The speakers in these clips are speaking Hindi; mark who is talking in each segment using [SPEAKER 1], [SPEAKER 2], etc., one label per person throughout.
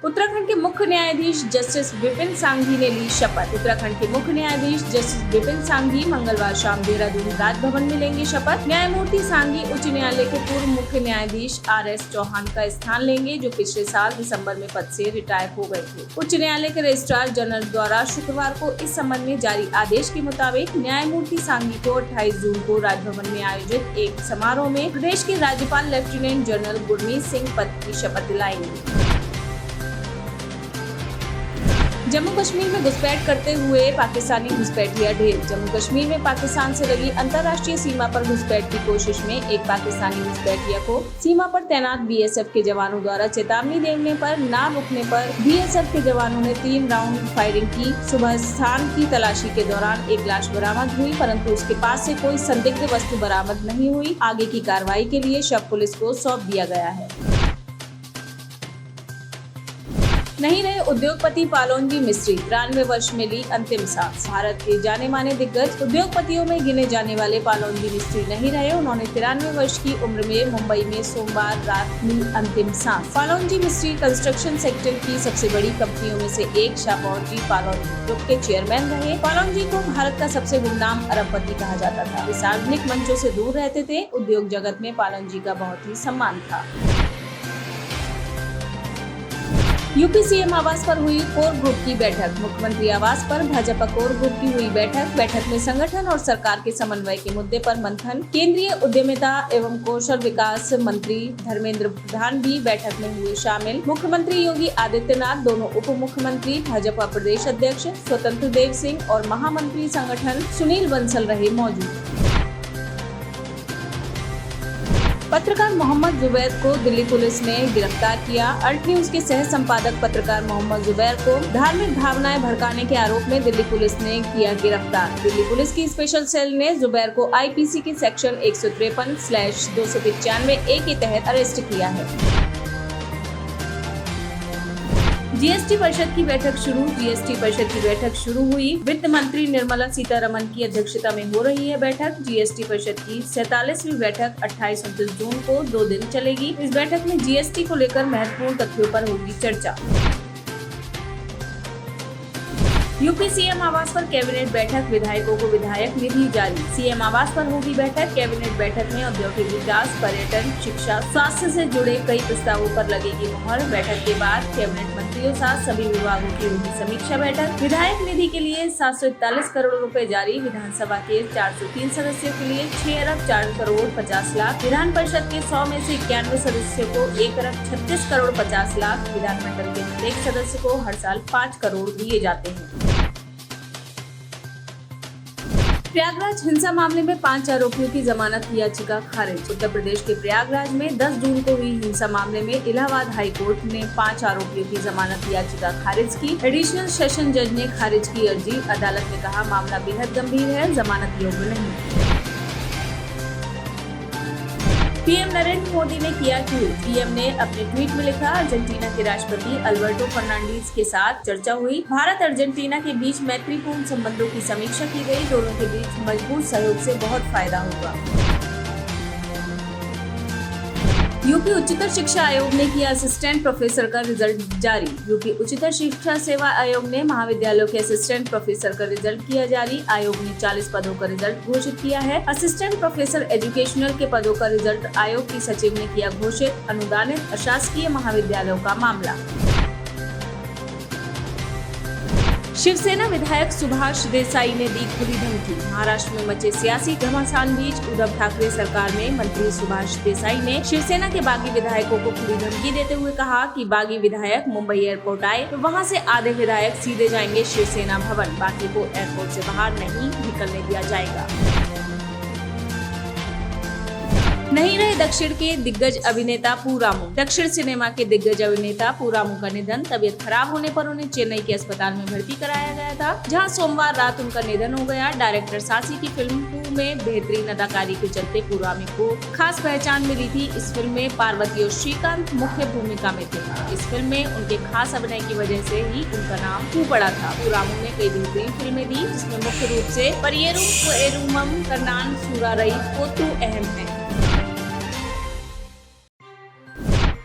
[SPEAKER 1] उत्तराखंड के मुख्य न्यायाधीश जस्टिस विपिन सांघी ने ली शपथ। उत्तराखंड के मुख्य न्यायाधीश जस्टिस विपिन सांघी मंगलवार शाम देहरादून राजभवन में लेंगे शपथ। न्यायमूर्ति सांघी उच्च न्यायालय के पूर्व मुख्य न्यायाधीश RS चौहान का स्थान लेंगे, जो पिछले साल दिसंबर में पद से रिटायर हो गए थे। उच्च न्यायालय के रजिस्ट्रार जनरल द्वारा शुक्रवार को इस संबंध में जारी आदेश के मुताबिक न्यायमूर्ति सांघी को 28 जून को राजभवन में आयोजित एक समारोह में प्रदेश के राज्यपाल लेफ्टिनेंट जनरल गुरमीत सिंह पद की शपथ दिलाएंगे। जम्मू कश्मीर में घुसपैठ करते हुए पाकिस्तानी घुसपैठिया ढेर। जम्मू कश्मीर में पाकिस्तान से लगी अंतर्राष्ट्रीय सीमा पर घुसपैठ की कोशिश में एक पाकिस्तानी घुसपैठिया को सीमा पर तैनात BSF के जवानों द्वारा चेतावनी देने पर ना रुकने पर BSF के जवानों ने 3 राउंड फायरिंग की। सुबह स्थान की तलाशी के दौरान एक लाश बरामद हुई, परंतु उसके पास से कोई संदिग्ध वस्तु बरामद नहीं हुई। आगे की कार्रवाई के लिए शव पुलिस को सौंप दिया गया है। नहीं रहे उद्योगपति पालोनजी मिस्त्री, 93 वर्ष में ली अंतिम सांस। भारत के जाने माने दिग्गज उद्योगपतियों में गिने जाने वाले पालोनजी मिस्त्री नहीं रहे। उन्होंने 93 वर्ष की उम्र में मुंबई में सोमवार रात ली अंतिम सांस। पालोनजी मिस्त्री कंस्ट्रक्शन सेक्टर की सबसे बड़ी कंपनियों में से एक शापोरजी पालोनजी ग्रुप के चेयरमैन रहे। पालोनजी को भारत का सबसे गुमनाम अरबपति कहा जाता था। वे सार्वजनिक मंचों से दूर रहते थे। उद्योग जगत में पालोनजी का बहुत ही सम्मान था। यूपी CM आवास पर हुई कोर ग्रुप की बैठक। मुख्यमंत्री आवास पर भाजपा कोर ग्रुप की हुई बैठक में संगठन और सरकार के समन्वय के मुद्दे पर मंथन। केंद्रीय उद्यमिता एवं कौशल विकास मंत्री धर्मेंद्र प्रधान भी बैठक में हुए शामिल। मुख्यमंत्री योगी आदित्यनाथ, दोनों उप मुख्यमंत्री, भाजपा प्रदेश अध्यक्ष स्वतंत्र देव सिंह और महामंत्री संगठन सुनील बंसल रहे मौजूद। पत्रकार मोहम्मद जुबैर को दिल्ली पुलिस ने गिरफ्तार किया। अल्ट न्यूज के सह संपादक पत्रकार मोहम्मद जुबैर को धार्मिक भावनाएं भड़काने के आरोप में दिल्ली पुलिस ने किया गिरफ्तार। दिल्ली पुलिस की स्पेशल सेल ने जुबैर को IPC के सेक्शन 153/295A के तहत अरेस्ट किया है। GST परिषद की बैठक शुरू। GST परिषद की बैठक शुरू हुई। वित्त मंत्री निर्मला सीतारमण की अध्यक्षता में हो रही है बैठक। GST परिषद की 47वीं बैठक 28-29 जून को 2 दिन चलेगी। इस बैठक में GST को लेकर महत्वपूर्ण तथ्यों पर होगी चर्चा। यूपी CM आवास पर कैबिनेट बैठक, विधायकों को विधायक निधि जारी। CM आवास पर होगी बैठक। कैबिनेट बैठक में औद्योगिक विकास, पर्यटन, शिक्षा, स्वास्थ्य से जुड़े कई प्रस्तावों पर लगेगी मुहर। बैठक के बाद कैबिनेट मंत्रियों साथ सभी विभागों की होगी समीक्षा बैठक। विधायक निधि के लिए 741 करोड़ रुपए जारी। विधानसभा के 403 सदस्यों के लिए 6 अरब 4 करोड़ 50 लाख। विधान परिषद के 100 में से 91 सदस्यों को 1 अरब 36 करोड़ 50 लाख। विधानमंडल के प्रत्येक सदस्य को हर साल 5 करोड़ दिए जाते हैं। प्रयागराज हिंसा मामले में 5 आरोपियों की जमानत याचिका खारिज। उत्तर प्रदेश के प्रयागराज में 10 जून को हुई हिंसा मामले में इलाहाबाद हाई कोर्ट ने 5 आरोपियों की जमानत याचिका खारिज की। एडिशनल सेशन जज ने खारिज की अर्जी। अदालत ने कहा, मामला बेहद गंभीर है, जमानत योग्य नहीं। पीएम नरेंद्र मोदी ने किया ट्वीट। पीएम ने अपने ट्वीट में लिखा, अर्जेंटीना के राष्ट्रपति अल्बर्टो फर्नांडीज के साथ चर्चा हुई। भारत अर्जेंटीना के बीच मैत्रीपूर्ण संबंधों की समीक्षा की गई। दोनों के बीच मजबूत सहयोग से बहुत फायदा होगा। यूपी उच्चतर शिक्षा आयोग ने किया असिस्टेंट प्रोफेसर का रिजल्ट जारी। यूपी उच्चतर शिक्षा सेवा आयोग ने महाविद्यालयों के असिस्टेंट प्रोफेसर का रिजल्ट किया जारी। आयोग ने 40 पदों का रिजल्ट घोषित किया है। असिस्टेंट प्रोफेसर एजुकेशनल के पदों का रिजल्ट आयोग की सचिव ने किया घोषित। अनुदानित अशासकीय महाविद्यालयों का मामला। शिवसेना विधायक सुभाष देसाई ने दी खुली धमकी। महाराष्ट्र में मचे सियासी घमासान बीच उद्धव ठाकरे सरकार में मंत्री सुभाष देसाई ने शिवसेना के बागी विधायकों को खुली धमकी देते हुए कहा कि बागी विधायक मुंबई एयरपोर्ट आए तो वहां से आधे विधायक सीधे जाएंगे शिवसेना भवन, बाकी को एयरपोर्ट से बाहर नहीं निकलने दिया जाएगा। नहीं रहे दक्षिण के दिग्गज अभिनेता पूरामू। दक्षिण सिनेमा के दिग्गज अभिनेता पूरामू का निधन। तबीयत खराब होने पर उन्हें चेन्नई के अस्पताल में भर्ती कराया गया था, जहां सोमवार रात उनका निधन हो गया। डायरेक्टर सासी की फिल्म 2 में बेहतरीन अदाकारी के चलते पूरामू को खास पहचान मिली थी। इस फिल्म में पार्वती और श्रीकांत मुख्य भूमिका में थे। इस फिल्म में उनके खास अभिनय की वजह से ही उनका नाम खूब पड़ा था। पूरामू ने कई बेहतरीन फिल्में दी, जिसमें मुख्य रूप से परियेरुम पोएरुमम, करनान सूरारई, कोतु अहम है।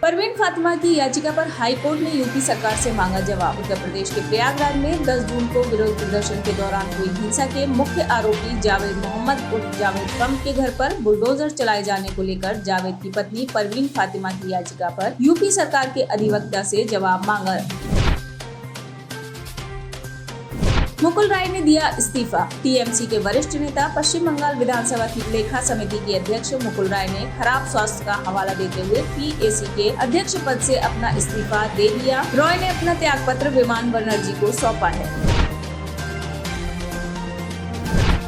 [SPEAKER 1] परवीन फातिमा की याचिका पर हाई कोर्ट ने यूपी सरकार से मांगा जवाब। उत्तर प्रदेश के प्रयागराज में 10 जून को विरोध प्रदर्शन के दौरान हुई हिंसा के मुख्य आरोपी जावेद मोहम्मद उर्फ जावेद बम के घर पर बुलडोजर चलाए जाने को लेकर जावेद की पत्नी परवीन फातिमा की याचिका पर यूपी सरकार के अधिवक्ता से जवाब मांगा। मुकुल राय ने दिया इस्तीफा। टीएमसी के वरिष्ठ नेता पश्चिम बंगाल विधानसभा की लेखा समिति के अध्यक्ष मुकुल राय ने खराब स्वास्थ्य का हवाला देते हुए पीएसी के अध्यक्ष पद से अपना इस्तीफा दे दिया। रॉय ने अपना त्यागपत्र विमान बनर्जी को सौंपा है।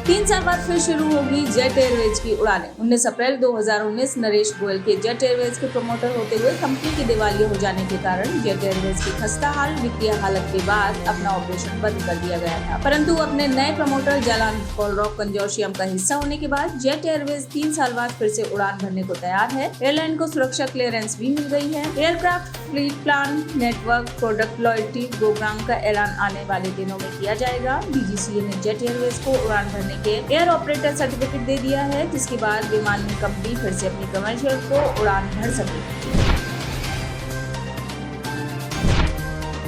[SPEAKER 1] 3 साल बाद फिर शुरू होगी जेट एयरवेज की उड़ानें। 19 अप्रैल 2019 नरेश गोयल के जेट एयरवेज के प्रमोटर होते हुए कंपनी के दिवालिया हो जाने के कारण जेट एयरवेज की खस्ताहाल वित्तीय हालत के बाद अपना ऑपरेशन बंद कर दिया गया था। परंतु अपने नए प्रमोटर जालान कोलरॉक कंजोर्शियम का हिस्सा होने के बाद जेट एयरवेज 3 साल बाद फिर से उड़ान भरने को तैयार है। एयरलाइन को सुरक्षा क्लियरेंस भी मिल गई है। Aircraft fleet plan, network, product loyalty programme का ऐलान आने वाले दिनों में किया जाएगा। डीजीसीए ने जेट एयरवेज को उड़ान भरने के एयर ऑपरेटर सर्टिफिकेट दे दिया है, जिसके बाद विमान कंपनी फिर से अपनी कमर्शियल को उड़ान भर सकेगी।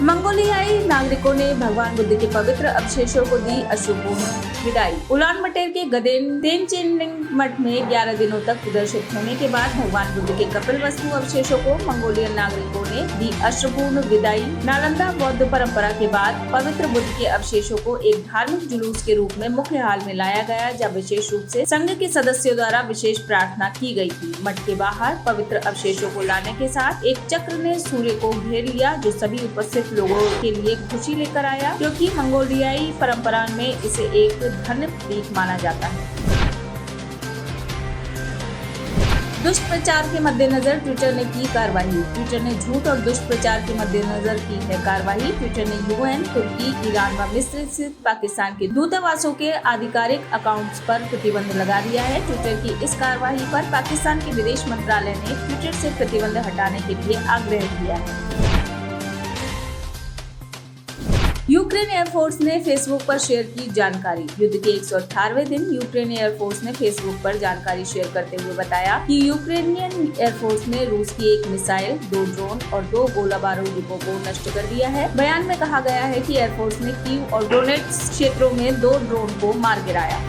[SPEAKER 1] मंगोलियाई नागरिकों ने भगवान बुद्ध के पवित्र अवशेषों को दी अश्रुपूर्ण विदाई। उलान बटर के गदेन तेनजिंग मठ में 11 दिनों तक प्रदर्शित होने के बाद भगवान बुद्ध के कपिलवस्तु अवशेषों को मंगोलियन नागरिकों ने दी अश्रुपूर्ण विदाई। नालंदा बौद्ध परंपरा के बाद पवित्र बुद्ध के अवशेषों को एक धार्मिक जुलूस के रूप में मुख्य हाल में लाया गया, जब विशेष रूप से संघ के सदस्यों द्वारा विशेष प्रार्थना की गई थी। मठ के बाहर पवित्र अवशेषों को लाने के साथ एक चक्र ने सूर्य को घेर लिया, जो सभी उपस्थित लोगों के लिए खुशी लेकर आया, क्योंकि मंगोलियाई परंपरा में इसे एक धन्य प्रतीक माना जाता है। दुष्प्रचार के मद्देनजर ट्विटर ने की कार्रवाई। ट्विटर ने झूठ और दुष्प्रचार के मद्देनजर की है कार्रवाई। ट्विटर ने यूएन, तुर्की, ईरान व मिस्र स्थित पाकिस्तान के दूतावासों के आधिकारिक अकाउंट्स पर प्रतिबंध लगा दिया है। ट्विटर की इस कार्रवाई पर पाकिस्तान के विदेश मंत्रालय ने ट्विटर से प्रतिबंध हटाने के लिए आग्रह किया है। यूक्रेन एयरफोर्स ने फेसबुक पर शेयर की जानकारी। युद्ध के 118वें दिन यूक्रेन एयरफोर्स ने फेसबुक पर जानकारी शेयर करते हुए बताया कि यूक्रेनियन एयरफोर्स ने रूस की 1 मिसाइल, 2 ड्रोन और 2 गोला बारूद डिपो को नष्ट कर दिया है। बयान में कहा गया है कि एयरफोर्स ने कीव और डोनेट्स्क क्षेत्रों में 2 ड्रोन को मार गिराया।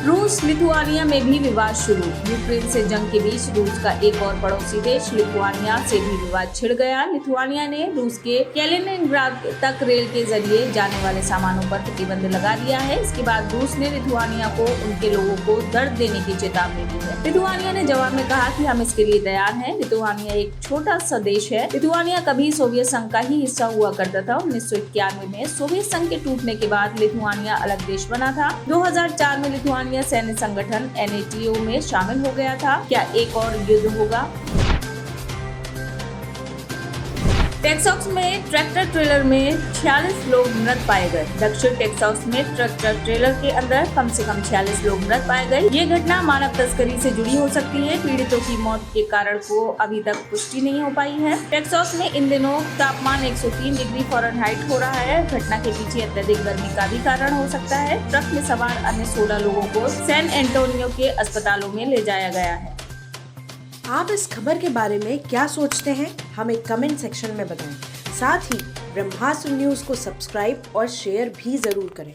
[SPEAKER 1] रूस लिथुआनिया में भी विवाद शुरू। यूक्रेन से जंग के बीच रूस का एक और पड़ोसी देश लिथुआनिया से भी विवाद छिड़ गया। लिथुआनिया ने रूस के कैलिनिनग्राद तक रेल के जरिए जाने वाले सामानों पर प्रतिबंध लगा दिया है। इसके बाद रूस ने लिथुआनिया को उनके लोगों को दर्द देने की चेतावनी दी है। लिथुआनिया ने जवाब में कहा कि हम इसके लिए तैयार हैं। लिथुआनिया एक छोटा सा देश है। लिथुआनिया कभी सोवियत संघ का ही हिस्सा हुआ करता था। 1991 में सोवियत संघ के टूटने के बाद लिथुआनिया अलग देश बना था। 2004 में लिथुआनिया सैन्य संगठन NATO में शामिल हो गया था। क्या एक और युद्ध होगा? टेक्सास में ट्रैक्टर ट्रेलर में 46 लोग मृत पाए गए। दक्षिण टेक्सास में ट्रैक्टर ट्रेलर के अंदर कम से कम 46 लोग मृत पाए गए। ये घटना मानव तस्करी से जुड़ी हो सकती है। पीड़ितों की मौत के कारण को अभी तक पुष्टि नहीं हो पाई है। टेक्सास में इन दिनों तापमान 103 डिग्री फ़ारेनहाइट हो रहा है। घटना के पीछे अत्यधिक गर्मी का भी कारण हो सकता है। ट्रक में सवार अन्य 16 लोगों को सैन एंटोनियो के अस्पतालों में ले जाया गया है।
[SPEAKER 2] आप इस खबर के बारे में क्या सोचते हैं, हमें कमेंट सेक्शन में बताएं। साथ ही ब्रह्मास्त्र न्यूज़ को सब्सक्राइब और शेयर भी जरूर करें।